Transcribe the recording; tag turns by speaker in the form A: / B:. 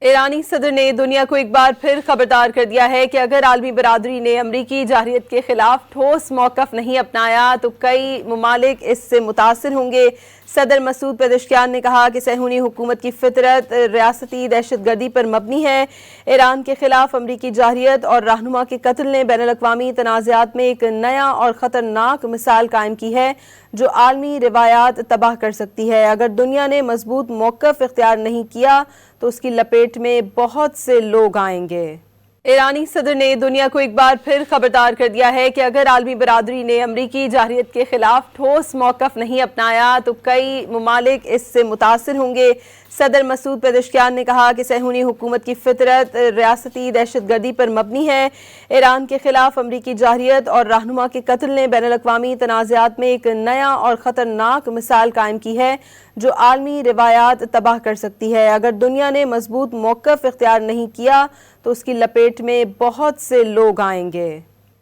A: ایرانی صدر نے دنیا کو ایک بار پھر خبردار کر دیا ہے کہ اگر عالمی برادری نے امریکی جارحیت کے خلاف ٹھوس موقف نہیں اپنایا تو کئی ممالک اس سے متاثر ہوں گے۔ صدر مسعود پزشکیان نے کہا کہ صہیونی حکومت کی فطرت ریاستی دہشت گردی پر مبنی ہے۔ ایران کے خلاف امریکی جارحیت اور رہنما کے قتل نے بین الاقوامی تنازعات میں ایک نیا اور خطرناک مثال قائم کی ہے جو عالمی روایات تباہ کر سکتی ہے۔ اگر دنیا نے مضبوط موقف اختیار نہیں کیا تو اس کی لپیٹ میں بہت سے لوگ آئیں گے۔ ایرانی صدر نے دنیا کو ایک بار پھر خبردار کر دیا ہے کہ اگر عالمی برادری نے امریکی جارحیت کے خلاف ٹھوس موقف نہیں اپنایا تو کئی ممالک اس سے متاثر ہوں گے۔ صدر مسعود پزشکیان نے کہا کہ صہیونی حکومت کی فطرت ریاستی دہشت گردی پر مبنی ہے۔ ایران کے خلاف امریکی جارحیت اور رہنما کے قتل نے بین الاقوامی تنازعات میں ایک نیا اور خطرناک مثال قائم کی ہے جو عالمی روایات تباہ کر سکتی ہے۔ اگر دنیا نے مضبوط موقف اختیار نہیں کیا تو اس کی لپیٹ میں بہت سے لوگ آئیں گے۔